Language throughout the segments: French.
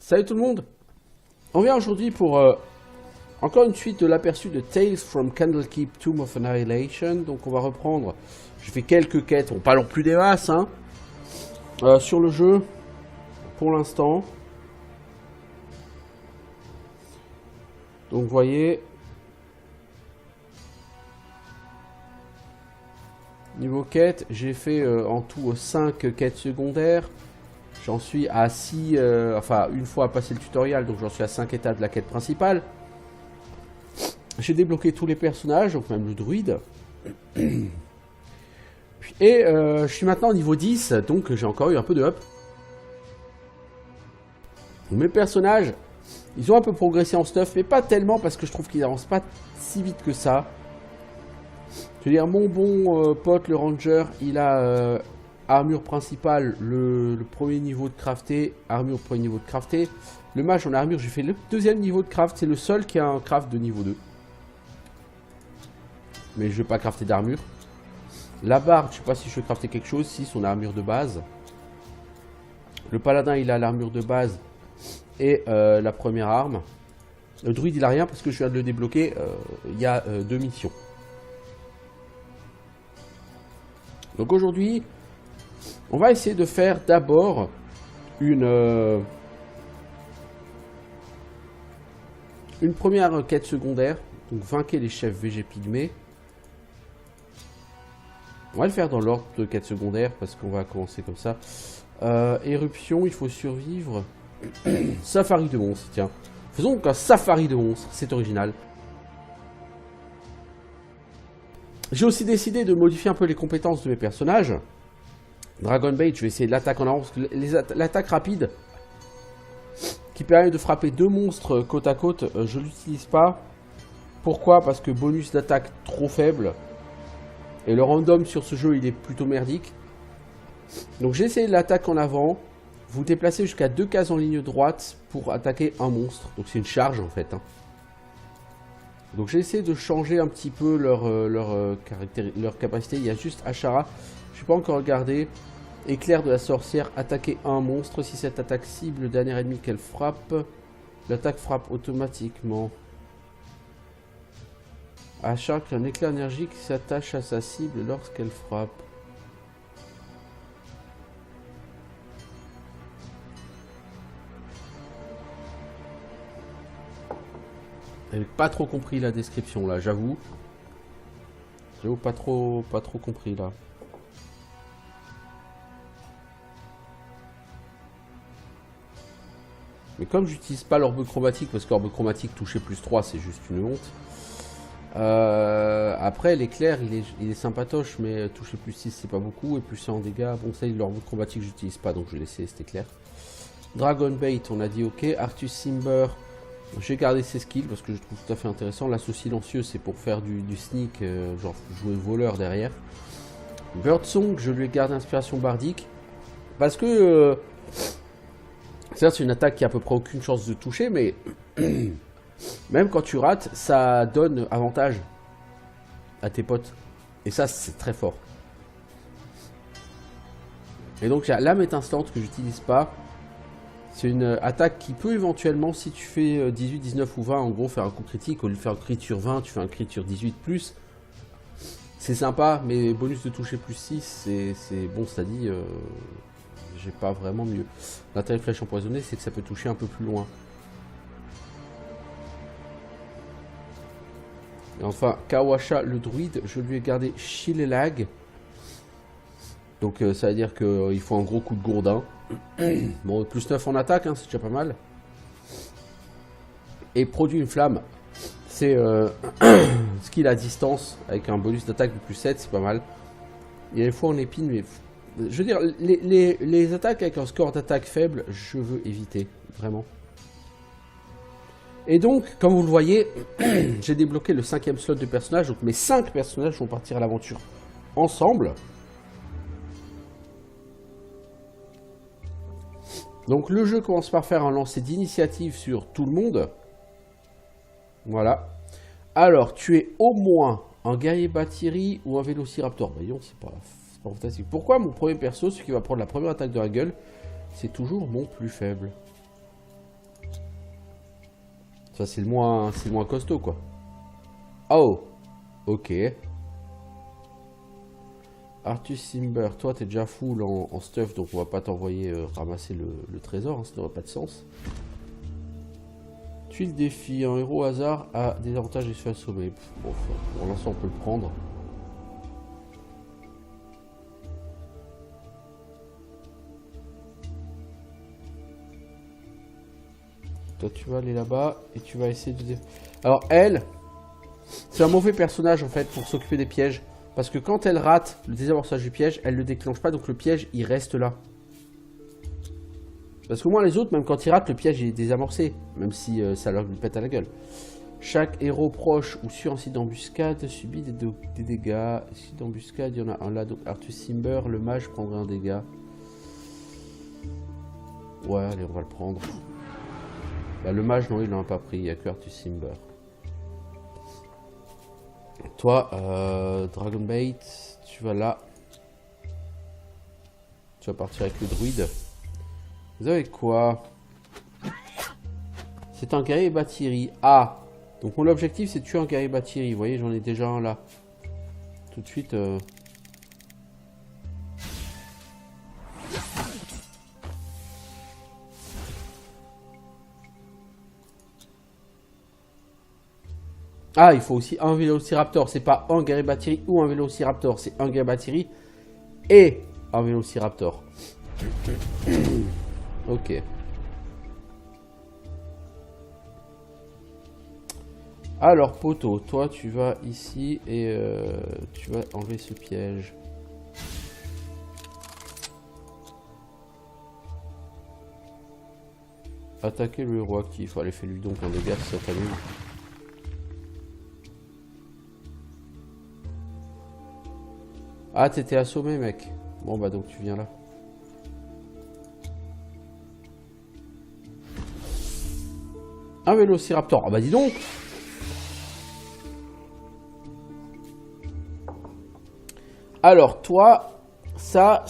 Salut tout le monde. On vient aujourd'hui pour encore une suite de l'aperçu de Tales from Candlekeep Tomb of Annihilation. Donc on va reprendre, j'ai fait quelques quêtes, on parle plus des masses hein, sur le jeu pour l'instant. Donc vous voyez, niveau quête, j'ai fait en tout 5 quêtes secondaires. J'en suis à 6, enfin une fois passé le tutoriel, donc j'en suis à 5 étapes de la quête principale. J'ai débloqué tous les personnages, donc même le druide. Et je suis maintenant au niveau 10, donc j'ai encore eu un peu de up. Mes personnages, ils ont un peu progressé en stuff, mais pas tellement parce que je trouve qu'ils n'avancent pas si vite que ça. Je veux dire, mon bon pote le ranger, il a armure principale, le premier niveau de crafté, armure premier niveau de crafté. Le mage en armure, j'ai fait le deuxième niveau de craft, c'est le seul qui a un craft de niveau 2. Mais je vais pas crafter d'armure. La barde, je sais pas si je vais crafter quelque chose, si son armure de base. Le paladin, il a l'armure de base et la première arme. Le druide, il a rien parce que je viens de le débloquer il y a 2 missions. Donc aujourd'hui, on va essayer de faire d'abord une première quête secondaire. Donc vainquer les chefs VG pygmées. On va le faire dans l'ordre de quête secondaire parce qu'on va commencer comme ça. Éruption, il faut survivre. Safari de monstres, tiens. Faisons donc un safari de monstres, c'est original. J'ai aussi décidé de modifier un peu les compétences de mes personnages. Dragon Bait, je vais essayer de l'attaque en avant parce que l'attaque rapide qui permet de frapper 2 monstres côte à côte, je l'utilise pas. Pourquoi? Parce que bonus d'attaque trop faible. Et le random sur ce jeu, il est plutôt merdique. Donc j'ai essayé de l'attaque en avant. Vous déplacez jusqu'à 2 cases en ligne droite pour attaquer un monstre. Donc c'est une charge en fait. Hein. Donc j'ai essayé de changer un petit peu leur capacité. Il y a juste Ashara. Je n'ai pas encore regardé. Éclair de la sorcière, attaquer un monstre. Si cette attaque cible le dernier ennemi qu'elle frappe, l'attaque frappe automatiquement. Ashara crée un éclair énergique qui s'attache à sa cible lorsqu'elle frappe. J'ai pas trop compris la description là, j'avoue. J'avoue pas trop compris là. Mais comme j'utilise pas l'orbe chromatique, parce que l'orbe chromatique toucher plus 3 c'est juste une honte. Après l'éclair il est sympatoche, mais toucher plus 6 c'est pas beaucoup, et plus 100 en dégâts. Bon ça l'orbe chromatique j'utilise pas, donc je vais laisser cet éclair. Dragon Bait on a dit ok. Artus Simber, j'ai gardé ses skills parce que je trouve tout à fait intéressant. L'assaut silencieux c'est pour faire du sneak, genre jouer voleur derrière. Birdsong, je lui ai gardé inspiration bardique parce que certes c'est une attaque qui a à peu près aucune chance de toucher, mais même quand tu rates ça donne avantage à tes potes et ça c'est très fort. Et donc il y a l'âme étincelante que j'utilise pas. C'est une attaque qui peut éventuellement, si tu fais 18, 19 ou 20, en gros faire un coup critique. Au lieu de faire un crit sur 20, tu fais un crit sur 18 plus. C'est sympa, mais bonus de toucher plus 6, c'est bon, ça dit, j'ai pas vraiment mieux. L'intérêt de flèche empoisonnée, c'est que ça peut toucher un peu plus loin. Et enfin, Kawasha le druide, je lui ai gardé Shilelag. Donc ça veut dire qu'il faut un gros coup de gourdin. Bon, plus 9 en attaque, hein, c'est déjà pas mal. Et produit une flamme. C'est skill à distance avec un bonus d'attaque de plus 7, c'est pas mal. Il y a des fois en épine, mais je veux dire, les attaques avec un score d'attaque faible, je veux éviter, vraiment. Et donc, comme vous le voyez, j'ai débloqué le 5e slot de personnage. Donc mes 5 personnages vont partir à l'aventure ensemble. Donc le jeu commence par faire un lancer d'initiative sur tout le monde. Voilà. Alors, tu es au moins un guerrier Batiri ou un vélociraptor. Voyons, c'est pas fantastique. Pourquoi mon premier perso, celui qui va prendre la première attaque de la gueule, c'est toujours mon plus faible? Ça, c'est le moins costaud, quoi. Oh, ok. Artus Simber, toi, t'es déjà full en stuff, donc on va pas t'envoyer ramasser le trésor, hein, ça n'aurait pas de sens. Tuile défi, un héros au hasard a des avantages et se fait assommer. Bon, pour l'instant, on peut le prendre. Toi, tu vas aller là-bas et tu vas essayer de... Alors, elle, c'est un mauvais personnage, en fait, pour s'occuper des pièges. Parce que quand elle rate le désamorçage du piège, elle le déclenche pas, donc le piège, il reste là. Parce qu'au moins, les autres, même quand ils ratent, le piège, il est désamorcé. Même si ça leur pète à la gueule. Chaque héros proche ou sur un site d'embuscade subit des dégâts. Site d'embuscade, il y en a un là, donc Artus Simber, le mage prendrait un dégât. Ouais, allez, on va le prendre. Bah, le mage, non, il n'en a pas pris, il n'y a que Artus Simber. Toi, Dragonbait, tu vas là. Tu vas partir avec le druide. Vous avez quoi? C'est un guerrier Batiri. Ah! Donc mon objectif, c'est de tuer un guerrier Batiri. Vous voyez, j'en ai déjà un là. Tout de suite... Ah, il faut aussi un Vélociraptor. C'est pas un guerrier Batiri ou un Vélociraptor. C'est un guerrier Batiri et un Vélociraptor. Ok. Alors, poteau, toi, tu vas ici et tu vas enlever ce piège. Attaquer le héros actif. Allez, fais-lui donc un dégât si ça t'amuse. Ah, t'étais assommé, mec. Bon, bah donc tu viens là. Un Vélociraptor. Ah bah dis donc. Alors, toi, ça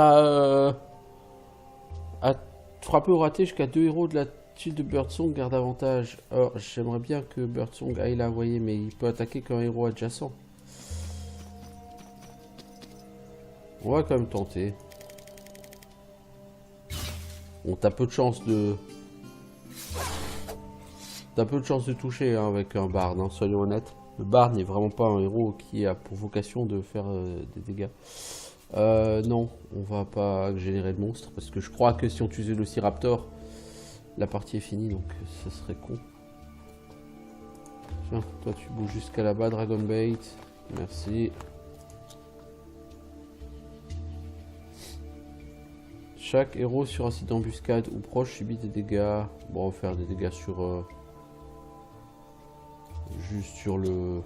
a frappé ou raté jusqu'à 2 héros de la tuile de Birdsong garde avantage. Alors, j'aimerais bien que Birdsong aille là, vous voyez, mais il peut attaquer qu'un héros adjacent. On va quand même tenter. Bon, t'as peu de chance de... T'as peu de chance de toucher hein, avec un bard, hein, soyons honnêtes. Le bard n'est vraiment pas un héros qui a pour vocation de faire des dégâts. Non, on va pas générer de monstres parce que je crois que si on tue Vélociraptor, la partie est finie, donc ce serait con. Tiens, toi tu bouges jusqu'à là-bas, Dragonbait. Merci. Chaque héros sur un site d'embuscade ou proche subit des dégâts. Bon, on va faire des dégâts sur... juste sur le...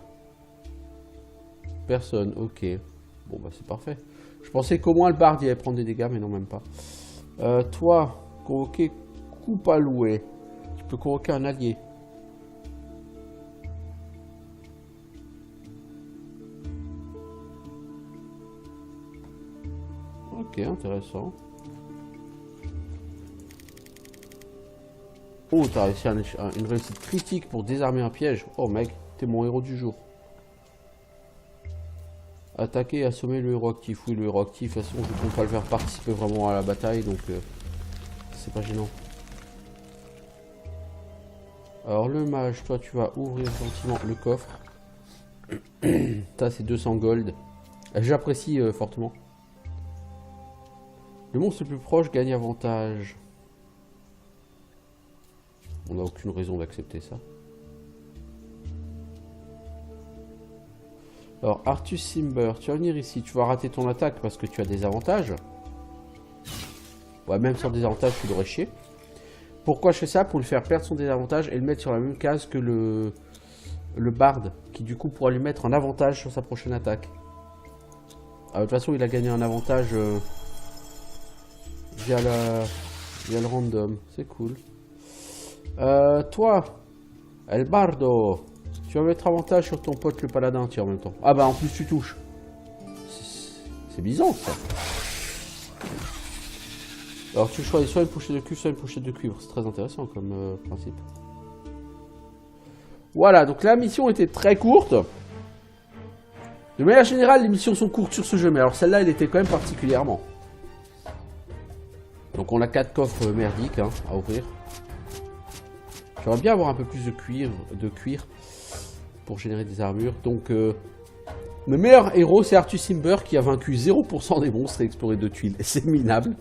Personne, ok. Bon, bah c'est parfait. Je pensais qu'au moins le bard il allait prendre des dégâts, mais non, même pas. Toi, convoquer coupe à louer. Tu peux convoquer un allié. Ok, intéressant. Oh, t'as réussi une réussite critique pour désarmer un piège. Oh mec, t'es mon héros du jour. Attaquer et assommer le héros actif. Oui, le héros actif, de toute façon, je ne compte pas le faire participer vraiment à la bataille, donc c'est pas gênant. Alors le mage, toi tu vas ouvrir gentiment le coffre. Ça c'est 200 gold. J'apprécie fortement. Le monstre le plus proche gagne avantage. On n'a aucune raison d'accepter ça. Alors, Artus Simber, tu vas venir ici. Tu vas rater ton attaque parce que tu as des avantages. Ouais, même sans désavantage, tu l'aurais chier. Pourquoi je fais ça? Pour lui faire perdre son désavantage et le mettre sur la même case que le bard, qui du coup pourra lui mettre un avantage sur sa prochaine attaque. De toute façon, il a gagné un avantage via le random. C'est cool. Toi, El Bardo, tu vas mettre avantage sur ton pote le paladin, tiens, en même temps. Ah bah en plus tu touches. C'est bizarre ça. Alors tu choisis soit une pochette de cuivre, soit une pochette de cuivre. C'est très intéressant comme principe. Voilà, donc la mission était très courte. De manière générale, les missions sont courtes sur ce jeu, mais alors celle-là, elle était quand même particulièrement. Donc on a 4 coffres merdiques hein, à ouvrir. J'aimerais bien avoir un peu plus de cuir pour générer des armures. Donc le meilleur héros, c'est Arthur Simber qui a vaincu 0% des monstres et exploré 2 tuiles. C'est minable.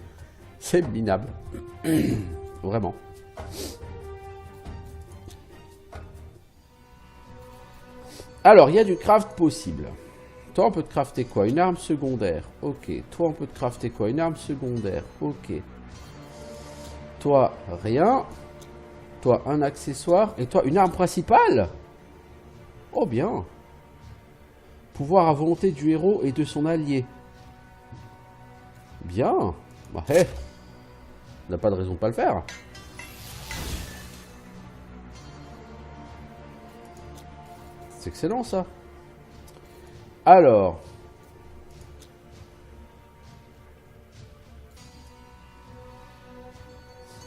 C'est minable. Vraiment. Alors, il y a du craft possible. Toi, on peut te crafter quoi? Une arme secondaire. Ok. Toi, on peut te crafter quoi? Une arme secondaire. Ok. Toi, rien. Toi, un accessoire. Et toi, une arme principale? Oh, bien. Pouvoir à volonté du héros et de son allié. Bien. Bah, hey. On n'a pas de raison de pas le faire. C'est excellent, ça. Alors.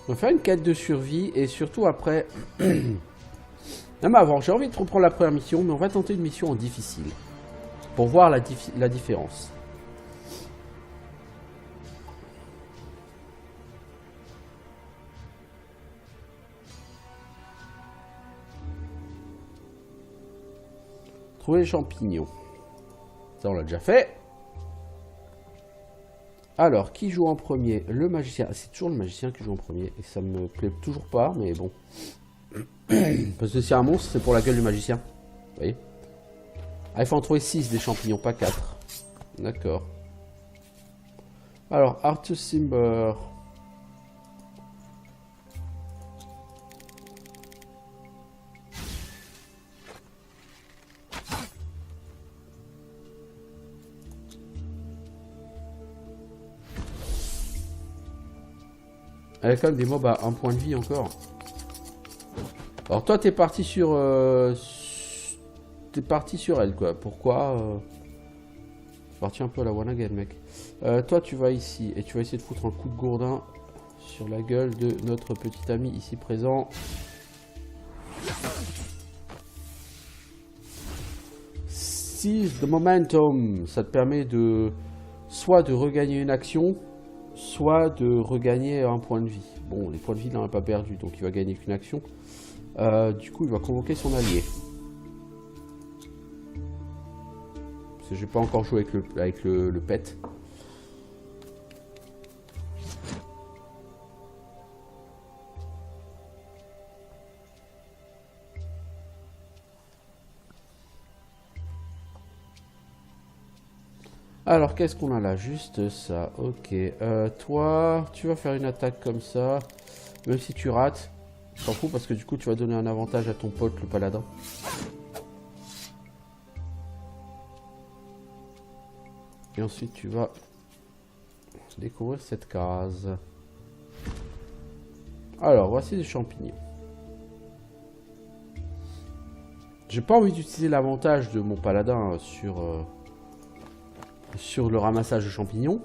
On va faire une quête de survie et surtout après... Non mais avant, j'ai envie de reprendre la première mission, mais on va tenter une mission en difficile. Pour voir la différence. Trouver les champignons. Ça, on l'a déjà fait. Alors, qui joue en premier? Le magicien. C'est toujours le magicien qui joue en premier. Et ça me plaît toujours pas, mais bon. Parce que si un monstre, c'est pour la gueule du magicien. Vous voyez? Ah, il faut en trouver 6 des champignons, pas 4. D'accord. Alors, Arthur Simber. Avec quand même des mobs à 1 point de vie encore. Alors toi t'es parti sur... T'es parti sur elle quoi. Pourquoi T'es parti un peu à la one again mec. Toi tu vas ici et tu vas essayer de foutre un coup de gourdin sur la gueule de notre petit ami ici présent. Seize the momentum. Ça te permet de... soit de regagner une action, soit de regagner un point de vie. Bon, les points de vie, il n'en a pas perdu, donc il va gagner qu'une action. Du coup, il va convoquer son allié. Parce que j'ai pas encore joué avec le pet. Alors, qu'est-ce qu'on a là? Juste ça, ok. Toi, tu vas faire une attaque comme ça. Même si tu rates, je t'en fous parce que du coup, tu vas donner un avantage à ton pote, le paladin. Et ensuite, tu vas découvrir cette case. Alors, voici des champignons. J'ai pas envie d'utiliser l'avantage de mon paladin sur le ramassage de champignons.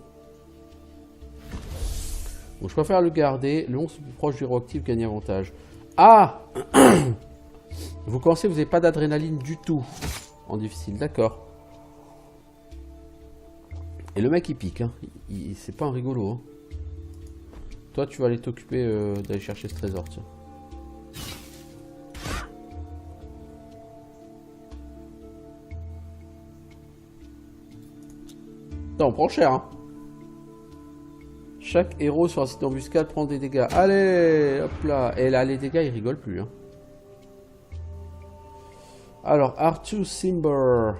Donc je préfère le garder. Le monstre le plus proche du héros actif gagne avantage. Ah vous pensez que vous n'avez pas d'adrénaline du tout en difficile, d'accord. Et le mec il pique, hein. C'est pas un rigolo. Hein. Toi tu vas aller t'occuper d'aller chercher ce trésor, tiens. Non, on prend cher, hein. Chaque héros sur un site d'embuscade prend des dégâts. Allez, hop là. Et là, les dégâts, ils rigolent plus, hein. Alors, Arthur Simber.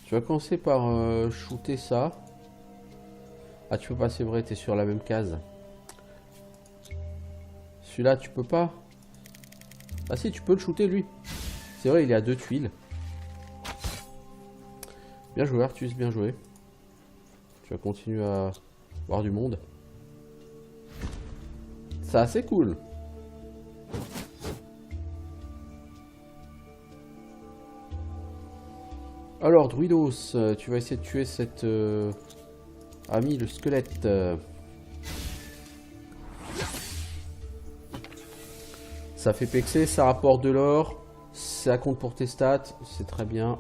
Tu vas commencer par shooter ça. Ah, tu peux pas, c'est vrai, t'es sur la même case. Celui-là, tu peux pas. Ah si, tu peux le shooter, lui. C'est vrai, il est à 2 tuiles. Bien joué, Arthus, bien joué. Tu vas continuer à voir du monde. C'est assez cool. Alors, Druidos, tu vas essayer de tuer cette ami, le squelette. Ça fait pexer, ça rapporte de l'or. Ça compte pour tes stats, c'est très bien.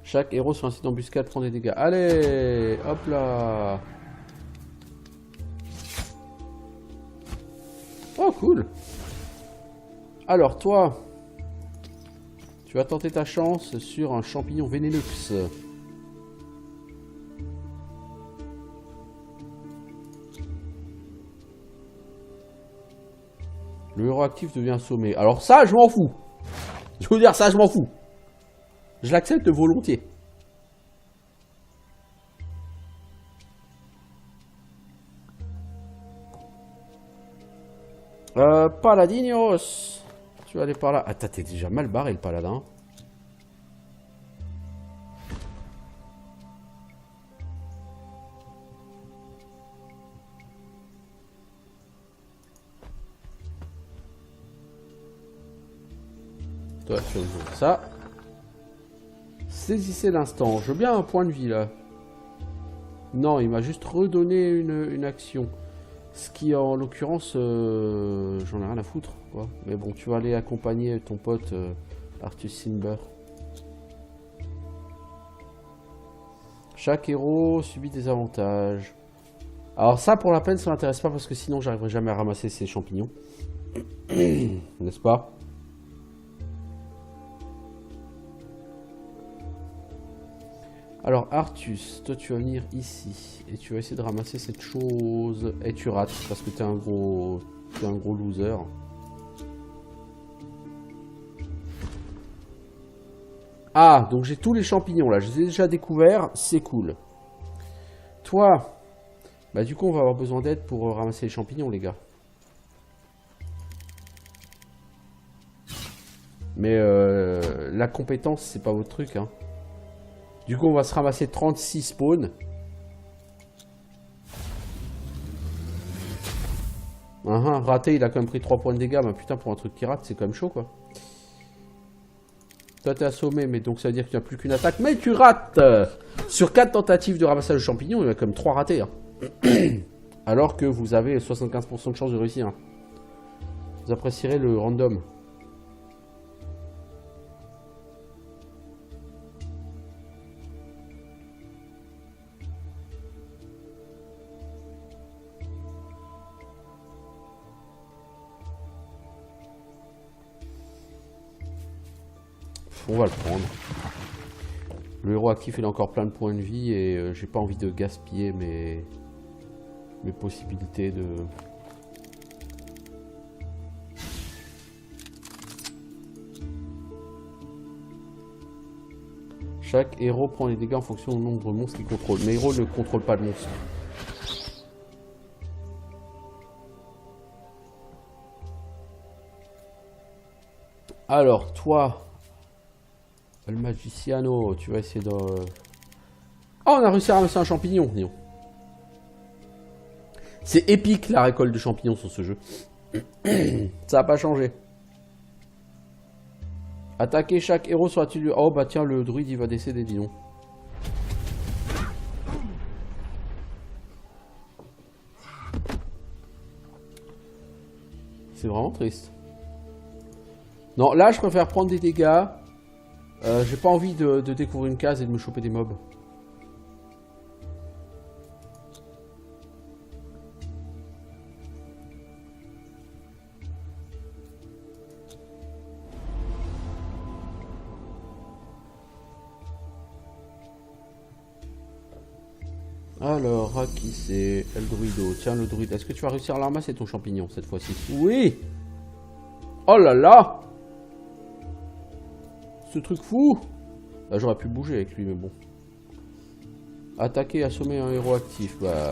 Chaque héros sur un site d'embuscade prend des dégâts. Allez, hop là. Oh, cool. Alors, toi, tu vas tenter ta chance sur un champignon Vénénux. Le héros actif devient assommé. Alors ça, je m'en fous. Je veux dire, ça, je m'en fous. Je l'accepte volontiers. Paladinos. Tu vas aller par là. Ah, t'es déjà mal barré, le paladin. Toi, tu vas jouer ça. Saisissez l'instant. Je veux bien un point de vie, là. Non, il m'a juste redonné une action. Ce qui, en l'occurrence, j'en ai rien à foutre, quoi. Mais bon, tu vas aller accompagner ton pote Arthus Simber. Chaque héros subit des avantages. Alors ça, pour la peine, ça m'intéresse pas parce que sinon, j'arriverai jamais à ramasser ces champignons. N'est-ce pas? Alors Arthus, toi tu vas venir ici et tu vas essayer de ramasser cette chose et tu rates parce que t'es un gros loser. Ah, donc j'ai tous les champignons là, je les ai déjà découverts, c'est cool. Toi, bah du coup on va avoir besoin d'aide pour ramasser les champignons les gars. Mais la compétence c'est pas votre truc hein. Du coup, on va se ramasser 36 spawns. Raté, il a quand même pris 3 points de dégâts. Mais putain, pour un truc qui rate, c'est quand même chaud, quoi. Toi, t'es assommé, mais donc ça veut dire que tu n'as plus qu'une attaque. Mais tu rates. Sur 4 tentatives de ramassage de champignons, il y a quand même 3 ratés. Hein. Alors que vous avez 75% de chance de réussir. Hein. Vous apprécierez le random. On va le prendre. Le héros actif, il a encore plein de points de vie et j'ai pas envie de gaspiller mes possibilités de... Chaque héros prend les dégâts en fonction du nombre de monstres qu'il contrôle. Mais héros ne contrôle pas le monstre. Alors, toi... Le Magiciano, tu vas essayer de... Oh, on a réussi à ramasser un champignon, disons. C'est épique la récolte de champignons sur ce jeu. Ça n'a pas changé. Attaquer chaque héros sur la tuile. Oh bah tiens, le druide il va décéder, dis donc. C'est vraiment triste. Non, là je préfère prendre des dégâts. J'ai pas envie de découvrir une case et de me choper des mobs. Alors, à qui c'est? El Druido. Tiens, le druide. Est-ce que tu vas réussir à ramasser ton champignon cette fois-ci? Oui! Oh là là! Ce truc fou! Là, j'aurais pu bouger avec lui, mais bon. Attaquer, assommer un héros actif. Bah...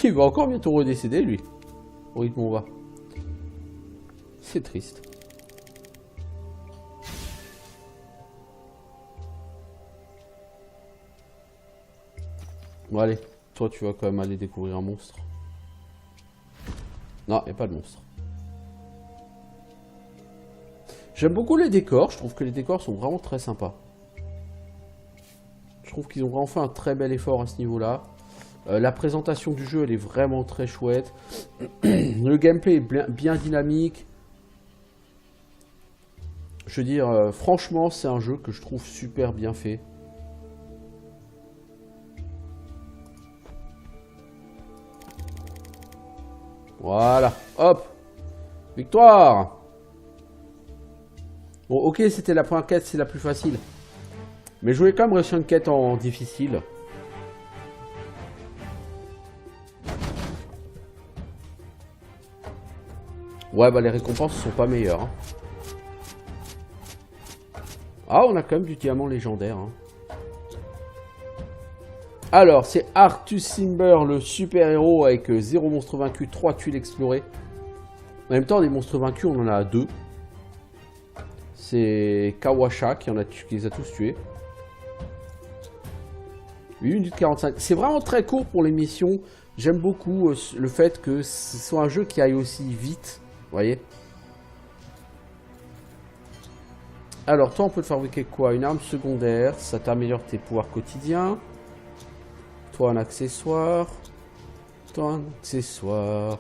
Il va encore bientôt redécéder, lui. Au rythme où on va. C'est triste. Bon, allez. Toi, tu vas quand même aller découvrir un monstre. Non, il n'y a pas de monstre. J'aime beaucoup les décors, je trouve que les décors sont vraiment très sympas. Je trouve qu'ils ont vraiment fait un très bel effort à ce niveau-là. La présentation du jeu, elle est vraiment très chouette. Le gameplay est bien dynamique. Je veux dire, franchement, c'est un jeu que je trouve super bien fait. Voilà, hop, victoire. Bon, ok, c'était la première quête, c'est la plus facile. Mais je voulais quand même réussir une quête en difficile. Ouais, bah les récompenses sont pas meilleures. Hein. Ah, on a quand même du diamant légendaire. Hein. Alors, c'est Arthus Simber, le super-héros avec 0 monstre vaincu, 3 tuiles explorées. En même temps, des monstres vaincus, on en a 2. C'est Kawasha qui les a tous tués. 8 minutes 45. C'est vraiment très court pour les missions. J'aime beaucoup le fait que ce soit un jeu qui aille aussi vite. Vous voyez. Alors, toi, on peut te fabriquer quoi? Une arme secondaire. Ça t'améliore tes pouvoirs quotidiens. Toi, un accessoire. Toi, un accessoire.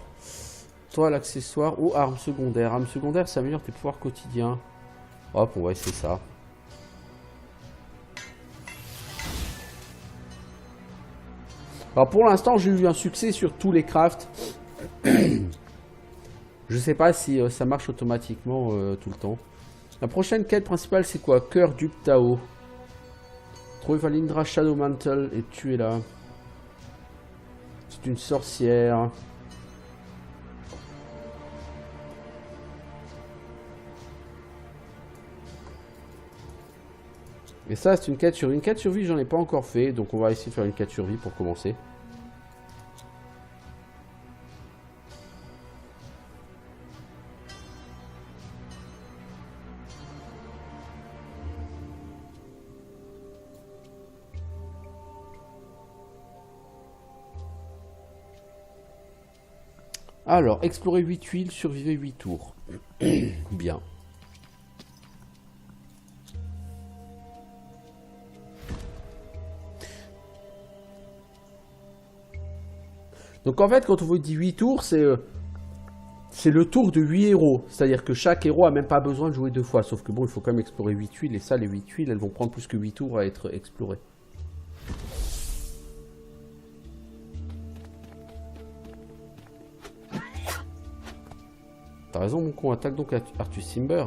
Toi, l'accessoire ou arme secondaire. Arme secondaire, ça améliore tes pouvoirs quotidiens. Hop, on va essayer ça. Alors pour l'instant, j'ai eu un succès sur tous les crafts. Je sais pas si ça marche automatiquement tout le temps. La prochaine quête principale, c'est quoi? Cœur du Tao. Trouver Valindra Shadow Mantle et tuer là. C'est une sorcière. Et ça, c'est une quête survie. Une quête survie, j'en ai pas encore fait. Donc on va essayer de faire une quête survie pour commencer. Alors, explorer 8 tuiles, survivre 8 tours. Bien. Donc en fait, quand on vous dit 8 tours, c'est le tour de 8 héros. C'est-à-dire que chaque héros a même pas besoin de jouer 2 fois. Sauf que bon, il faut quand même explorer 8 tuiles. Et ça, les 8 tuiles, elles vont prendre plus que 8 tours à être explorées. T'as raison, mon con. Attaque donc Arthus Simber.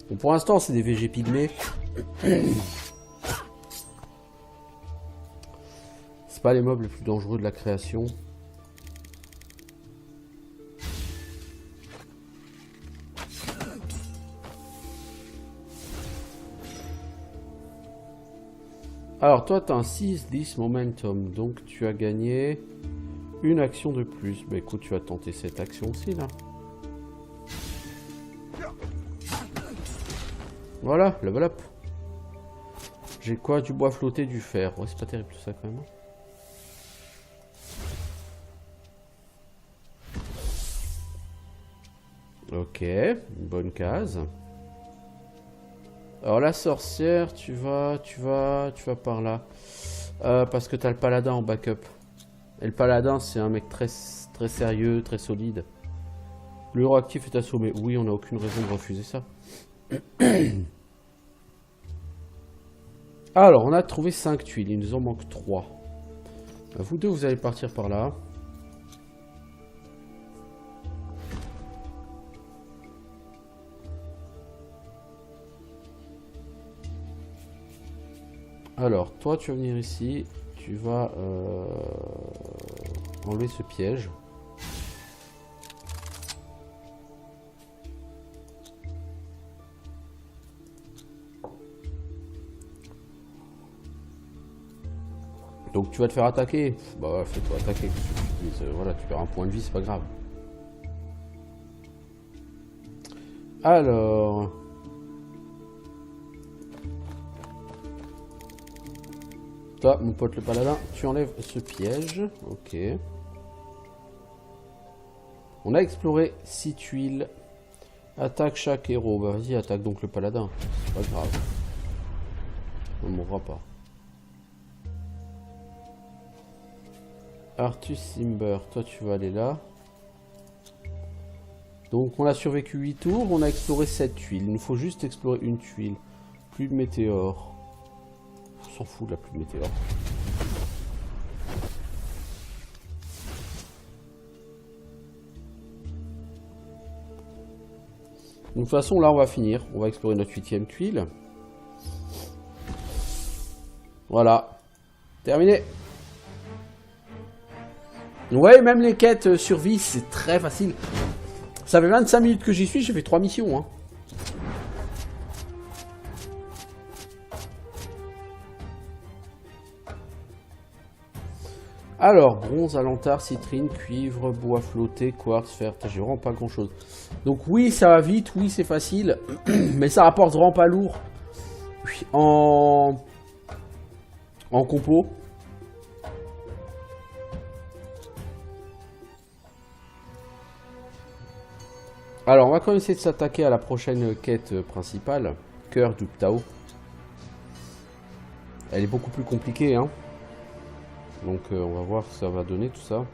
Bon, pour l'instant, c'est des VG pygmées. C'est pas les mobs les plus dangereux de la création. Alors, toi, tu as un 6-10 momentum. Donc, tu as gagné une action de plus. Bah, écoute, tu vas tenter cette action aussi, là. Voilà, level up. J'ai quoi? Du bois flotté, du fer. Ouais, c'est pas terrible tout ça, quand même. Ok, une bonne case. Alors la sorcière, tu vas par là. Parce que t'as le paladin en backup. Et le paladin, c'est un mec très sérieux, très solide. Le héros actif est assommé. Oui, on n'a aucune raison de refuser ça. Alors, on a trouvé 5 tuiles. Il nous en manque 3. Vous deux, vous allez partir par là. Alors, toi, tu vas venir ici. Tu vas enlever ce piège. Donc tu vas te faire attaquer. Bah fais-toi attaquer. Voilà, tu perds un point de vie, c'est pas grave. Alors... Toi, mon pote le paladin, tu enlèves ce piège. Ok. On a exploré 6 tuiles. Attaque chaque héros. Bah vas-y, attaque donc le paladin. C'est pas grave. On ne mourra pas. Artus Simber, toi tu vas aller là. Donc on a survécu 8 tours, on a exploré 7 tuiles. Il nous faut juste explorer une tuile. Plus de météores. On s'en fout de la pluie de météores. De toute façon, là, on va finir. On va explorer notre 8e tuile. Voilà. Terminé. Ouais, même les quêtes survie, c'est très facile. Ça fait 25 minutes que j'y suis, j'ai fait 3 missions. Hein. Alors, bronze, alantar, citrine, cuivre, bois flotté, quartz, fer. J'ai vraiment pas grand chose. Donc oui, ça va vite, oui, c'est facile. Mais ça rapporte vraiment pas lourd. En compo. Alors, on va quand même essayer de s'attaquer à la prochaine quête principale. Cœur du Ptao. Elle est beaucoup plus compliquée, hein. Donc, on va voir ce que ça va donner, tout ça.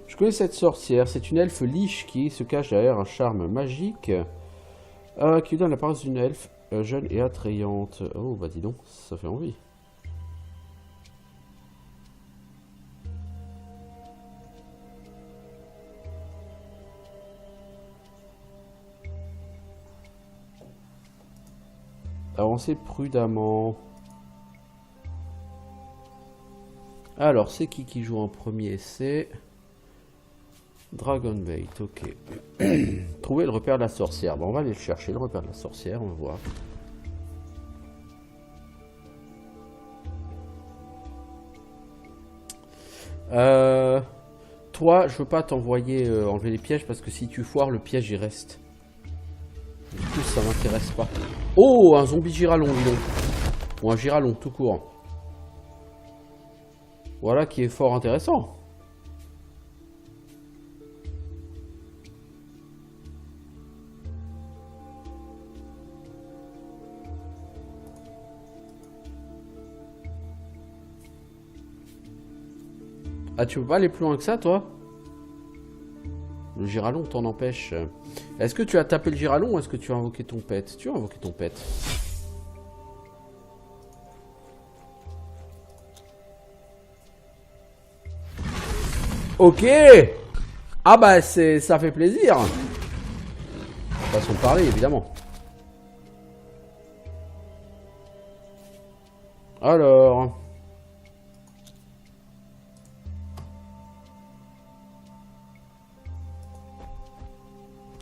Je connais cette sorcière. C'est une elfe liche qui se cache derrière un charme magique. Qui donne l'apparence d'une elfe jeune et attrayante. Oh, bah dis donc, ça fait envie. Avancez prudemment. Alors, c'est qui joue en premier? C'est Dragonbait, ok. Trouver le repère de la sorcière. Bon, on va aller le chercher, le repère de la sorcière, on va voir. Toi, je veux pas t'envoyer enlever les pièges parce que si tu foires, le piège il reste. Du coup, ça m'intéresse pas. Oh, un zombie giralon, dis donc. Ou un giralon, tout court. Voilà qui est fort intéressant. Ah, tu peux pas aller plus loin que ça, toi? Le giralon t'en empêche. Est-ce que tu as tapé le giralon ou est-ce que tu as invoqué ton pet? Tu as invoqué ton pet. Ok. Ah bah ça fait plaisir. Façon de parler, évidemment. Alors...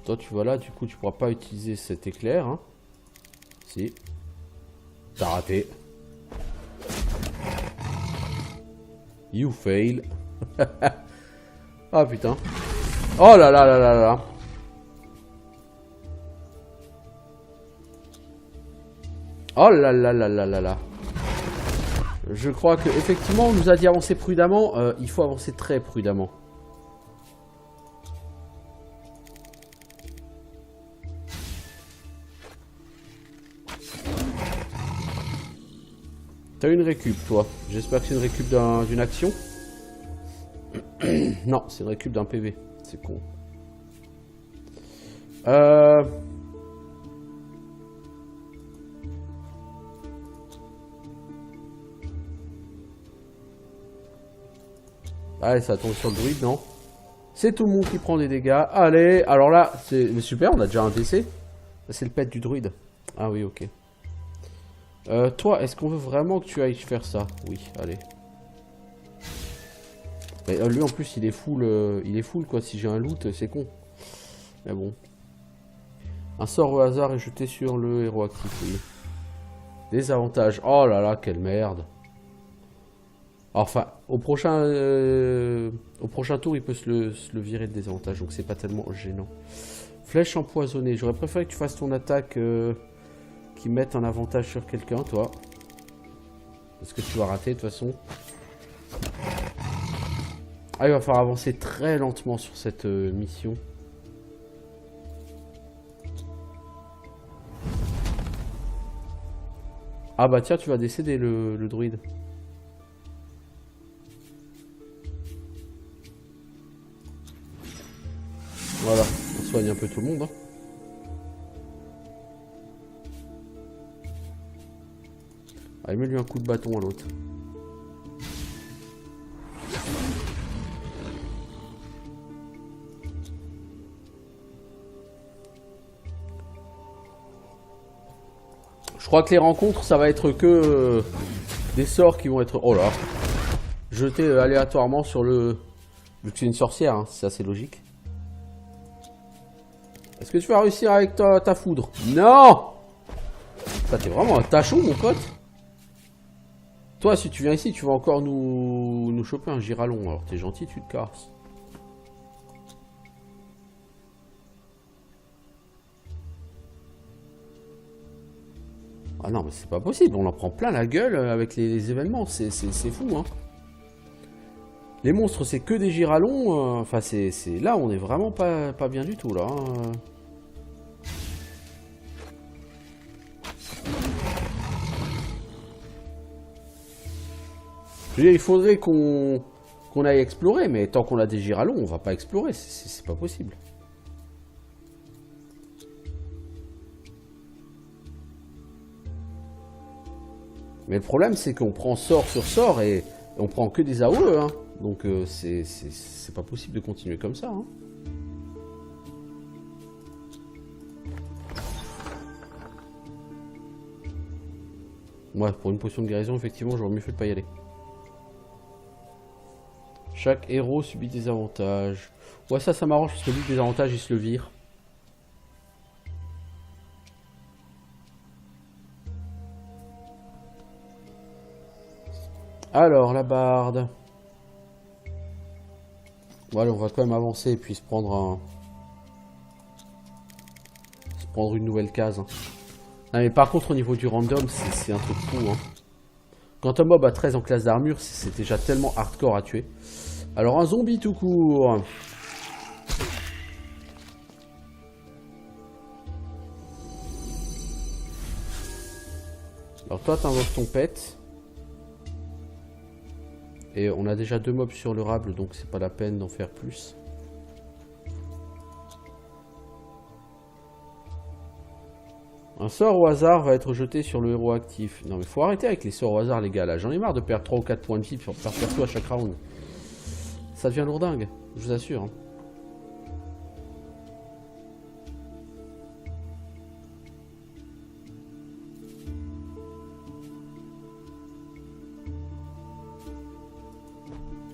Toi, tu vois là, du coup, tu pourras pas utiliser cet éclair. Hein. Si. T'as raté. You fail. Ah putain. Oh là là là là là. Oh là là là là là là. Je crois que effectivement on nous a dit avancer prudemment. Il faut avancer très prudemment. T'as une récup, toi. J'espère que c'est une récup d'une action. Non, c'est une récup d'un PV. C'est con. Allez, ça tombe sur le druide, non? C'est tout le monde qui prend des dégâts. Allez, alors là, c'est super, on a déjà un DC. C'est le pet du druide. Ah oui, ok. Toi, est-ce qu'on veut vraiment que tu ailles faire ça? Oui, allez. Mais, lui en plus il est full quoi, si j'ai un loot c'est con. Mais bon. Un sort au hasard est jeté sur le héros actif, oui. Des avantages, oh là là, quelle merde. Enfin, au prochain tour il peut se le virer de désavantage, donc c'est pas tellement gênant. Flèche empoisonnée, j'aurais préféré que tu fasses ton attaque qui mette un avantage sur quelqu'un, toi. Parce que tu vas rater de toute façon. Ah, il va falloir avancer très lentement sur cette mission. Ah bah tiens, tu vas décéder le druide. Voilà, on soigne un peu tout le monde. Hein. Allez, mets-lui un coup de bâton à l'autre. Je crois que les rencontres, ça va être que des sorts qui vont être... Oh là, jetés aléatoirement sur le... Vu que c'est une sorcière, hein, c'est assez logique. Est-ce que tu vas réussir avec ta foudre? Non! Ça, t'es vraiment un tachon, mon pote. Toi, si tu viens ici, tu vas encore nous choper un giralon. Alors, t'es gentil, tu te casses. Ah non, mais c'est pas possible. On en prend plein la gueule avec les événements. C'est fou, hein. Les monstres, c'est que des giralons. Enfin, c'est là, on est vraiment pas bien du tout, là. Hein. Je veux dire, il faudrait qu'on aille explorer, mais tant qu'on a des giralons, on va pas explorer. C'est pas possible. Mais le problème, c'est qu'on prend sort sur sort et on prend que des AOE. Hein. Donc, c'est pas possible de continuer comme ça. Hein. Ouais, pour une potion de guérison, effectivement, j'aurais mieux fait de pas y aller. Chaque héros subit des avantages. Ouais, ça m'arrange parce que lui, des avantages, il se le vire. Alors, la barde. Voilà, on va quand même avancer et puis se prendre une nouvelle case. Hein. Ah, mais par contre, au niveau du random, c'est un truc fou. Hein. Quand un mob a 13 en classe d'armure, c'est déjà tellement hardcore à tuer. Alors, un zombie tout court. Alors, toi, t'invoques ton pet. Et on a déjà 2 mobs sur le rable, donc c'est pas la peine d'en faire plus. Un sort au hasard va être jeté sur le héros actif. Non mais faut arrêter avec les sorts au hasard les gars là. J'en ai marre de perdre 3 ou 4 points de vie pour faire perso à chaque round. Ça devient lourdingue, je vous assure. Hein.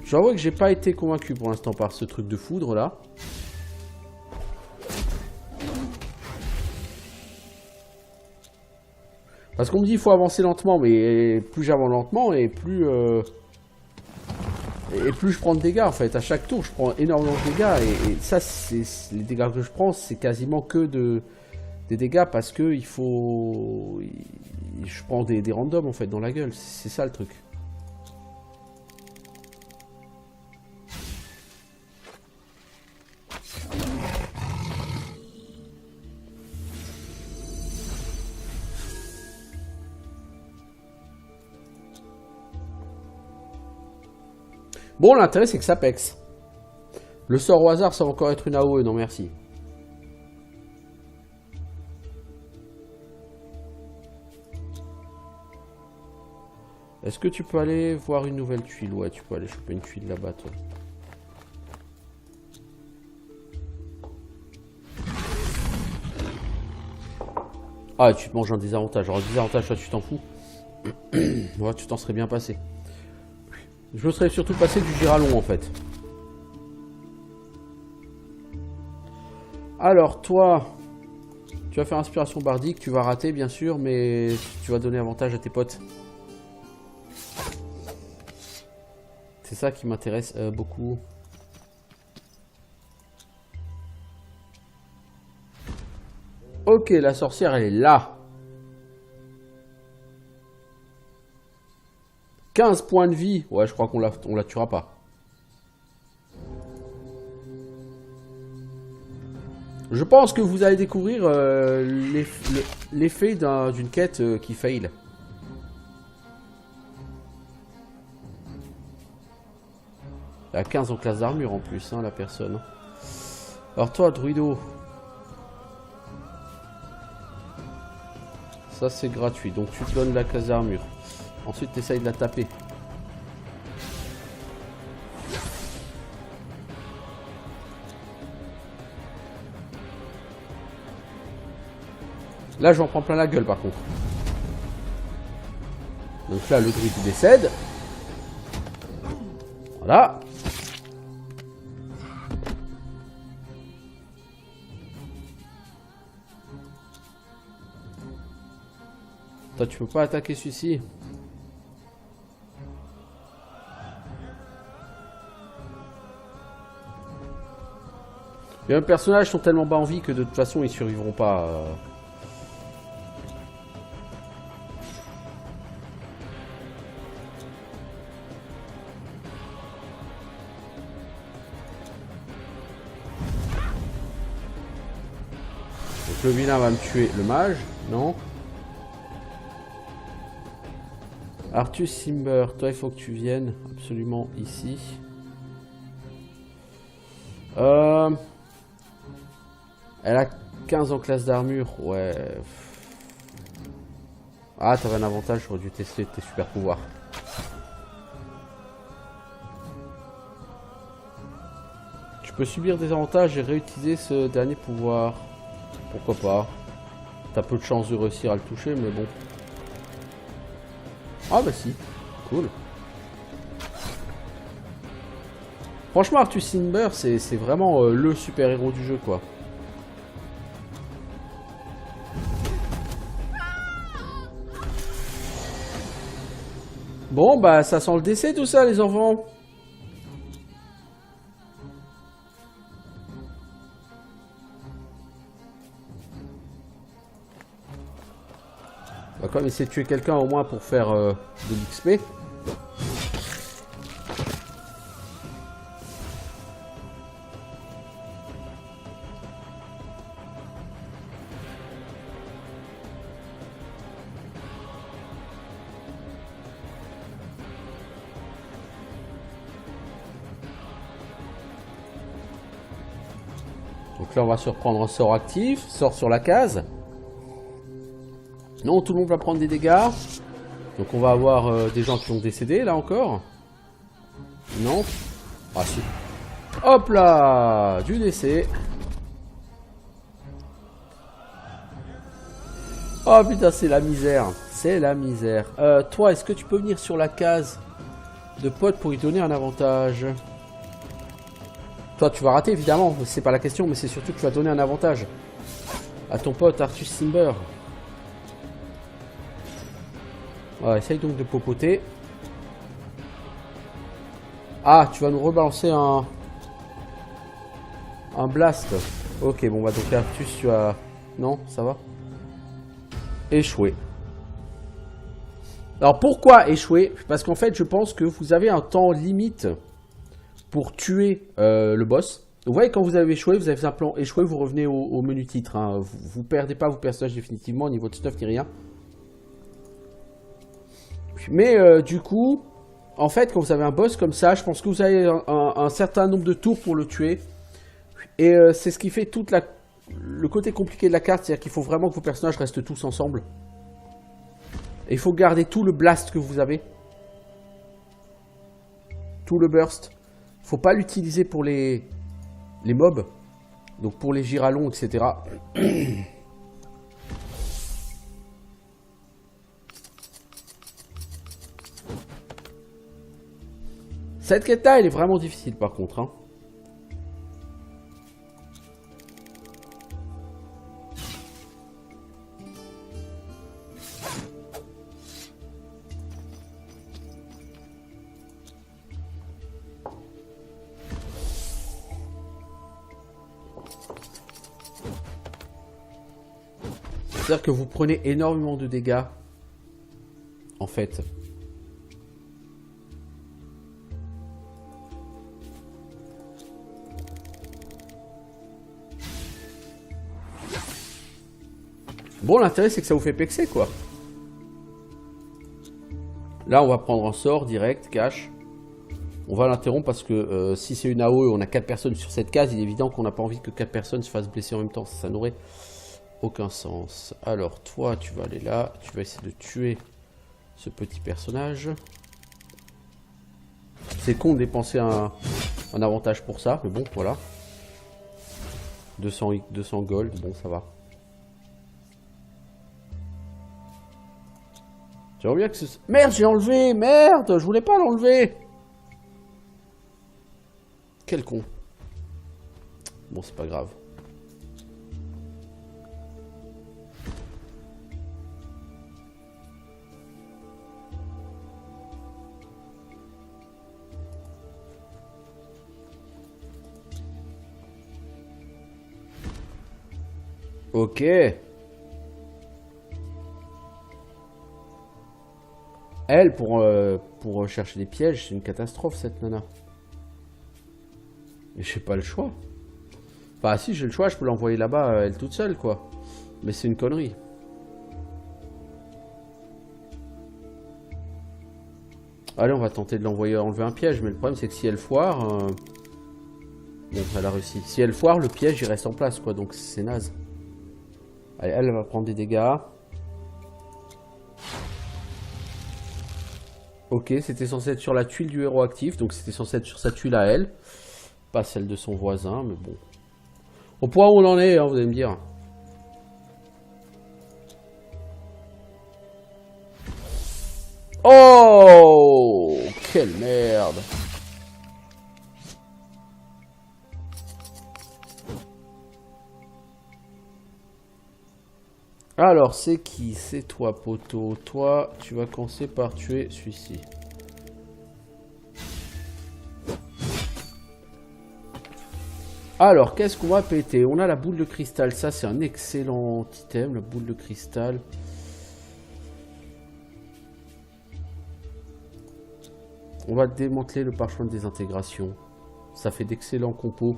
J'avoue que j'ai pas été convaincu pour l'instant par ce truc de foudre là. Parce qu'on me dit qu'il faut avancer lentement, mais plus j'avance lentement et plus je prends de dégâts en fait. À chaque tour, je prends énormément de dégâts et ça, c'est les dégâts que je prends, c'est quasiment que des dégâts parce que il faut, je prends des randoms en fait dans la gueule. C'est ça le truc. Bon, l'intérêt, c'est que ça pexe. Le sort au hasard, ça va encore être une AOE, non merci. Est-ce que tu peux aller voir une nouvelle tuile? Ouais, tu peux aller choper une tuile là-bas, toi. Ah, tu te manges un désavantage. Alors, désavantage, toi, tu t'en fous. Ouais, tu t'en serais bien passé. Je me serais surtout passé du giralon en fait. Alors toi, tu vas faire inspiration bardique, tu vas rater bien sûr, mais tu vas donner avantage à tes potes. C'est ça qui m'intéresse beaucoup. Ok, la sorcière elle est là. 15 points de vie. Ouais, je crois qu'on la tuera pas. Je pense que vous allez découvrir l'effet d'une quête qui fail. Elle a 15 en classe d'armure en plus, hein, la personne. Alors toi, Druido. Ça c'est gratuit, donc tu te donnes la classe d'armure. Ensuite tu essayes de la taper. Là j'en prends plein la gueule par contre. Donc là le druide il décède. Voilà. Toi tu peux pas attaquer celui-ci. Les personnages sont tellement bas en vie que de toute façon ils survivront pas. Donc le vilain va me tuer le mage, non? Artus Simber, toi il faut que tu viennes absolument ici. Elle a 15 en classe d'armure, ouais. Ah, t'avais un avantage, j'aurais dû tester tes super pouvoirs. Tu peux subir des avantages et réutiliser ce dernier pouvoir. Pourquoi pas? T'as peu de chance de réussir à le toucher, mais bon. Ah bah si, cool. Franchement, Artus Simber, c'est vraiment le super-héros du jeu, quoi. Bon, bah ça sent le décès tout ça, les enfants. On va quand même essayer de tuer quelqu'un au moins pour faire de l'XP. Donc là on va se reprendre un sort actif, sort sur la case. Non, tout le monde va prendre des dégâts. Donc on va avoir des gens qui ont décédé là encore. Non. Ah si. Hop là, du décès. Oh putain, c'est la misère. C'est la misère. Toi, est-ce que tu peux venir sur la case de pote pour lui donner un avantage? Toi, tu vas rater évidemment. C'est pas la question, mais c'est surtout que tu vas donner un avantage à ton pote Artus Simber. Voilà, essaye donc de popoter. Ah, tu vas nous rebalancer un blast. Ok, bon bah donc Artus, tu as... Non, ça va. Échoué. Alors pourquoi échouer? Parce qu'en fait, je pense que vous avez un temps limite pour tuer le boss. Vous voyez, quand vous avez échoué, vous avez simplement échoué, vous revenez au menu titre. Hein. Vous perdez pas vos personnages définitivement au niveau de stuff ni rien. Mais du coup, en fait, quand vous avez un boss comme ça, je pense que vous avez un certain nombre de tours pour le tuer. Et c'est ce qui fait toute le côté compliqué de la carte, c'est-à-dire qu'il faut vraiment que vos personnages restent tous ensemble. Et il faut garder tout le blast que vous avez. Tout le burst. Faut pas l'utiliser pour les mobs. Donc pour les giralons, etc. Cette quête-là, elle est vraiment difficile par contre. Hein. C'est-à-dire que vous prenez énormément de dégâts. En fait. Bon, l'intérêt, c'est que ça vous fait pexer, quoi. Là, on va prendre un sort direct, cash. On va l'interrompre parce que si c'est une AOE, on a 4 personnes sur cette case. Il est évident qu'on n'a pas envie que 4 personnes se fassent blesser en même temps. Ça n'aurait aucun sens. Alors, toi, tu vas aller là. Tu vas essayer de tuer ce petit personnage. C'est con de dépenser un avantage pour ça, mais bon, voilà. 200 gold, bon, ça va. J'aimerais bien que ce... Merde, j'ai enlevé! Merde! Je voulais pas l'enlever! Quel con. Bon, c'est pas grave. Ok. Elle, pour chercher des pièges, c'est une catastrophe, cette nana. Mais j'ai pas le choix. Enfin, si j'ai le choix, je peux l'envoyer là-bas, elle toute seule, quoi. Mais c'est une connerie. Allez, on va tenter de l'envoyer enlever un piège, mais le problème, c'est que si elle foire... Bon, elle a réussi. Si elle foire, le piège, il reste en place, quoi, donc c'est naze. Allez, elle va prendre des dégâts. Ok, c'était censé être sur la tuile du héros actif, donc c'était censé être sur sa tuile à elle. Pas celle de son voisin, mais bon. Au point où on en est, hein, vous allez me dire. Oh! Quelle merde! Alors, c'est qui? C'est toi, poteau. Toi, tu vas commencer par tuer celui-ci. Alors, qu'est-ce qu'on va péter? On a la boule de cristal. Ça, c'est un excellent item, la boule de cristal. On va démanteler le parchemin de désintégration. Ça fait d'excellents compos.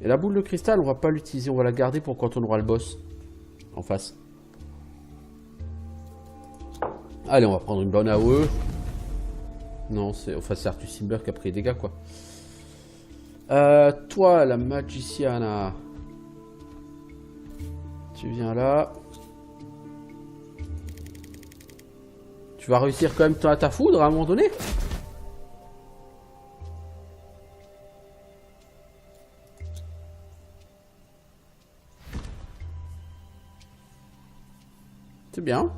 Et la boule de cristal, on va pas l'utiliser. On va la garder pour quand on aura le boss en face. Allez, on va prendre une bonne AOE. Non, c'est Arthur Simber qui a pris les dégâts, quoi. Toi, la magiciana. Tu viens là. Tu vas réussir quand même ta foudre à un moment donné. C'est bien.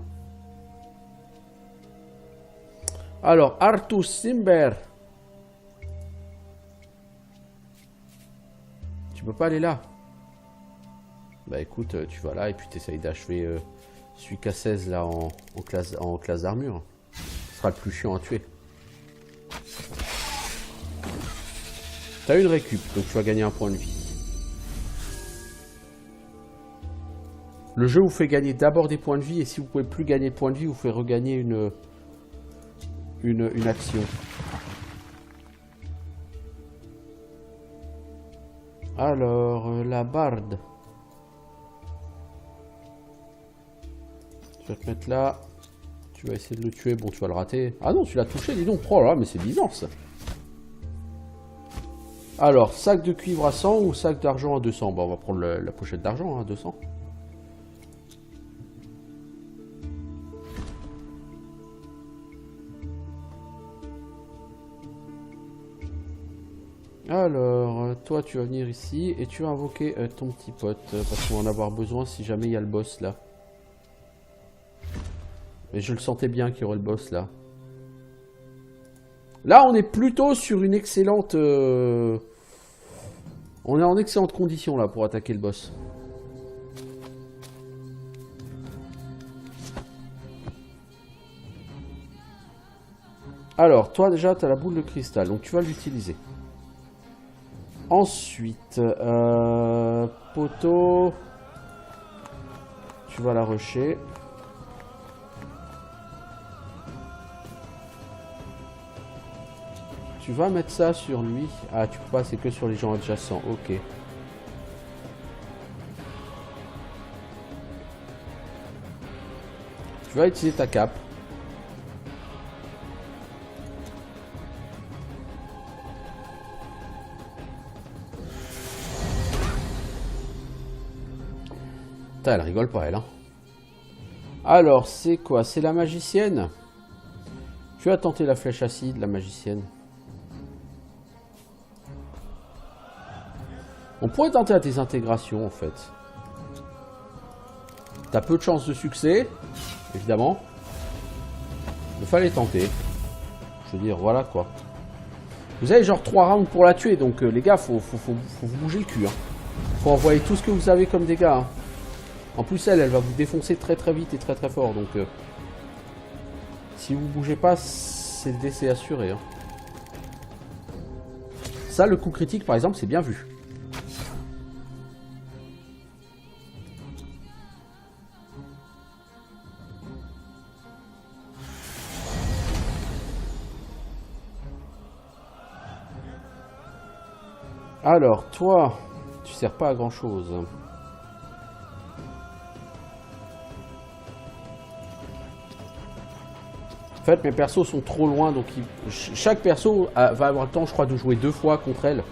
Alors, Arthur Simber. Tu peux pas aller là. Bah écoute, tu vas là et puis tu essayes d'achever celui qui a 16 là en classe d'armure. Ce sera le plus chiant à tuer. T'as une récup, donc tu vas gagner un point de vie. Le jeu vous fait gagner d'abord des points de vie et si vous pouvez plus gagner de points de vie, vous fait regagner une action. Alors, la barde. Tu vas te mettre là. Tu vas essayer de le tuer. Bon, tu vas le rater. Ah non, tu l'as touché, dis donc. Oh là, mais c'est bizarre ça. Alors, sac de cuivre à 100 ou sac d'argent à 200? Bon, on va prendre la pochette d'argent à 200. Alors, toi tu vas venir ici et tu vas invoquer ton petit pote parce qu'on va en avoir besoin si jamais il y a le boss là. Mais je le sentais bien qu'il y aurait le boss là. Là on est plutôt sur une excellente... On est en excellente condition là pour attaquer le boss. Alors, toi déjà tu as la boule de cristal, donc tu vas l'utiliser. Ensuite, poteau, tu vas la rusher. Tu vas mettre ça sur lui. Ah, tu peux pas, c'est que sur les gens adjacents. Ok. Tu vas utiliser ta cape. Putain, elle rigole pas, elle. Hein. Alors, c'est quoi? C'est la magicienne. Tu vas tenter la flèche acide, la magicienne. On pourrait tenter la désintégration, en fait. T'as peu de chances de succès, évidemment. Il fallait tenter. Je veux dire, voilà quoi. Vous avez genre 3 rounds pour la tuer, donc les gars, faut vous bouger le cul. Hein. Faut envoyer tout ce que vous avez comme dégâts. Hein. En plus, elle va vous défoncer très très vite et très très fort, donc... si vous bougez pas, c'est le décès assuré. Hein. Ça, le coup critique, par exemple, c'est bien vu. Alors, toi, tu sers pas à grand chose. En fait, mes persos sont trop loin, donc chaque perso va avoir le temps, je crois, de jouer 2 fois contre elle.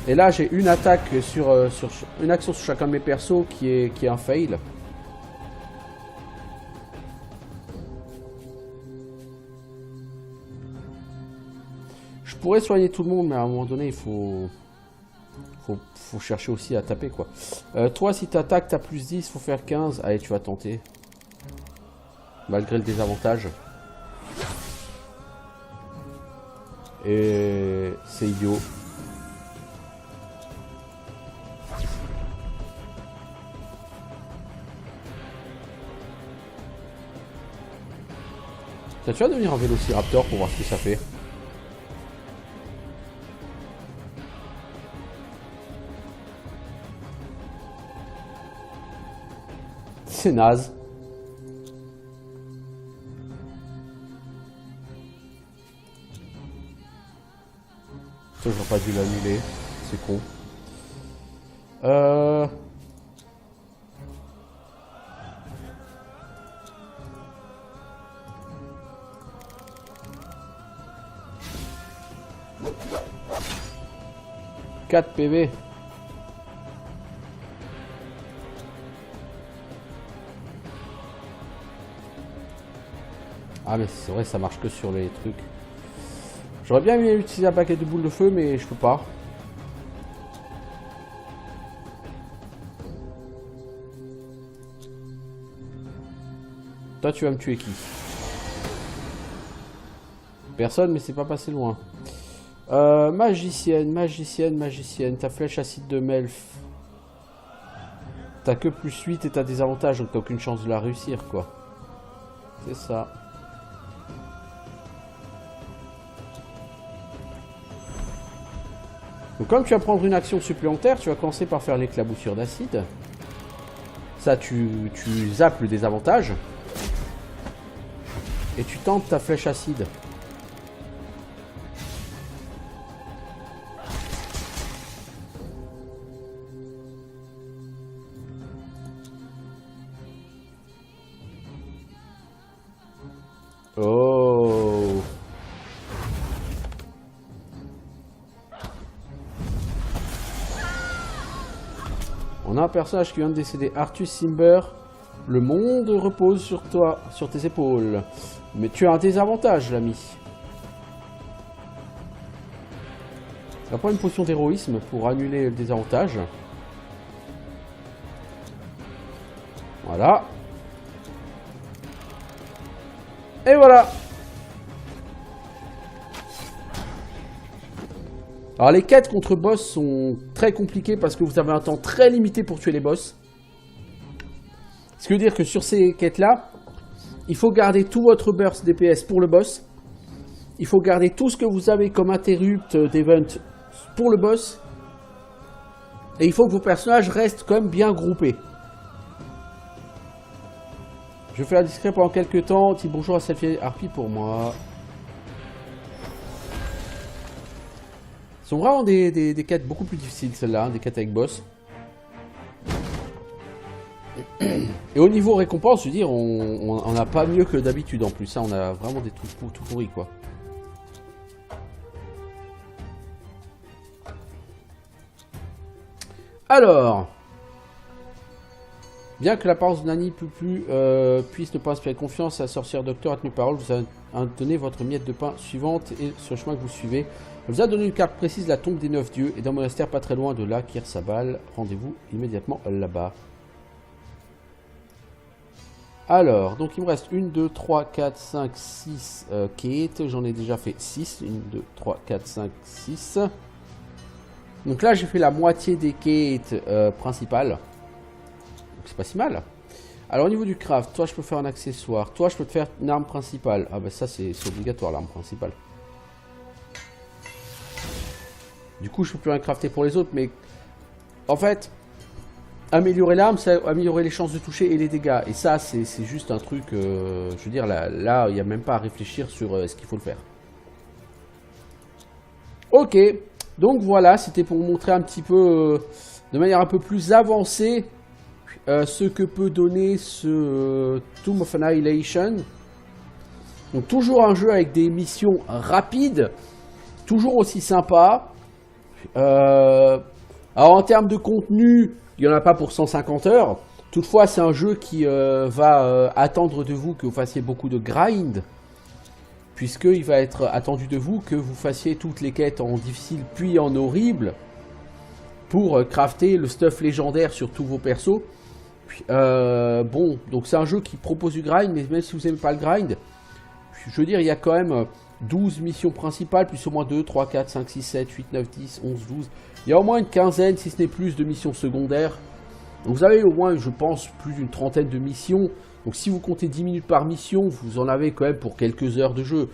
Et là, j'ai une attaque une action sur chacun de mes persos qui est un fail. Je pourrais soigner tout le monde, mais à un moment donné, il faut chercher aussi à taper, quoi. Toi, si tu attaques, tu as plus 10, faut faire 15. Allez, tu vas tenter. Malgré le désavantage. Et c'est idiot. Tu vas devenir un vélociraptor pour voir ce que ça fait. C'est naze. Ça, j'aurais pas dû l'annuler. C'est con. « 4 PV. Ah mais c'est vrai, ça marche que sur les trucs. J'aurais bien aimé utiliser un paquet de boules de feu, mais je peux pas. Toi, tu vas me tuer qui? Personne, mais c'est pas passé loin. Magicienne, magicienne, magicienne. Ta flèche acide de Melf. T'as que plus 8 et t'as des avantages, donc t'as aucune chance de la réussir, quoi. C'est ça. Donc comme tu vas prendre une action supplémentaire, tu vas commencer par faire l'éclaboussure d'acide. Ça, tu zappes le désavantage. Et tu tentes ta flèche acide. Oh. On a un personnage qui vient de décéder, Artus Cimber. Le monde repose sur toi, sur tes épaules. Mais tu as un désavantage, l'ami. Ça va prendre une potion d'héroïsme pour annuler le désavantage. Voilà. Et voilà. Alors les quêtes contre boss sont très compliquées parce que vous avez un temps très limité pour tuer les boss. Ce qui veut dire que sur ces quêtes-là, il faut garder tout votre burst DPS pour le boss. Il faut garder tout ce que vous avez comme interrupt d'event pour le boss. Et il faut que vos personnages restent quand même bien groupés. Je vais faire discret pendant quelques temps. Dis bonjour à Selfie Harpy pour moi. Ce sont vraiment des quêtes beaucoup plus difficiles, celles-là, des quêtes avec boss. Et au niveau récompense, je veux dire, on n'a pas mieux que d'habitude en plus. Hein, on a vraiment des trucs tout pourris, quoi. Alors, bien que l'apparence de Nani puisse ne pas inspirer confiance, la sorcière docteur a tenu parole, vous a donné votre miette de pain suivante et sur le chemin que vous suivez. Elle vous a donné une carte précise de la tombe des 9 dieux et d'un monastère pas très loin de là, Kirsabal. Rendez-vous immédiatement là-bas. Alors, donc il me reste 1, 2, 3, 4, 5, 6 quêtes. J'en ai déjà fait 6. 1, 2, 3, 4, 5, 6. Donc là, j'ai fait la moitié des quêtes principales. Donc c'est pas si mal. Alors au niveau du craft, toi je peux faire un accessoire. Toi je peux te faire une arme principale. Ah bah ça c'est obligatoire l'arme principale. Du coup je peux plus rien crafter pour les autres. Mais en fait, améliorer l'arme, c'est améliorer les chances de toucher et les dégâts. Et ça c'est juste un truc, je veux dire, là il n'y a même pas à réfléchir sur ce qu'il faut le faire. Ok, donc voilà, c'était pour vous montrer un petit peu, de manière un peu plus avancée, ce que peut donner ce Tomb of Annihilation. Donc toujours un jeu avec des missions rapides, toujours aussi sympa. Alors en termes de contenu, il n'y en a pas pour 150 heures. Toutefois, c'est un jeu qui va attendre de vous que vous fassiez beaucoup de grind, puisqu'il va être attendu de vous que vous fassiez toutes les quêtes en difficile puis en horrible pour crafter le stuff légendaire sur tous vos persos. Bon, donc c'est un jeu qui propose du grind, mais même si vous n'aimez pas le grind, je veux dire, il y a quand même 12 missions principales, plus au moins 2, 3, 4, 5, 6, 7, 8, 9, 10, 11, 12. Il y a au moins une quinzaine, si ce n'est plus, de missions secondaires. Donc vous avez au moins, je pense, plus d'une trentaine de missions. Donc si vous comptez 10 minutes par mission, vous en avez quand même pour quelques heures de jeu.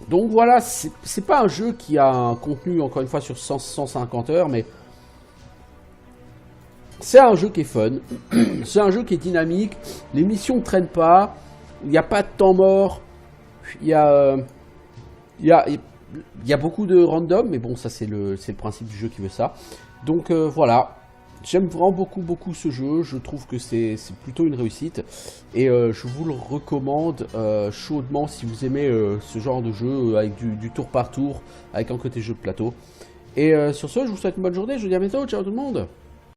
Donc voilà, c'est pas un jeu qui a un contenu, encore une fois, sur 150 heures, mais c'est un jeu qui est fun. C'est un jeu qui est dynamique. Les missions ne traînent pas. Il n'y a pas de temps mort. Il y a beaucoup de random, mais bon, ça c'est le principe du jeu qui veut ça. Donc voilà. J'aime vraiment beaucoup ce jeu, je trouve que c'est plutôt une réussite et je vous le recommande chaudement si vous aimez ce genre de jeu avec du tour par tour, avec un côté jeu de plateau. Et sur ce, je vous souhaite une bonne journée, je vous dis à bientôt, ciao tout le monde!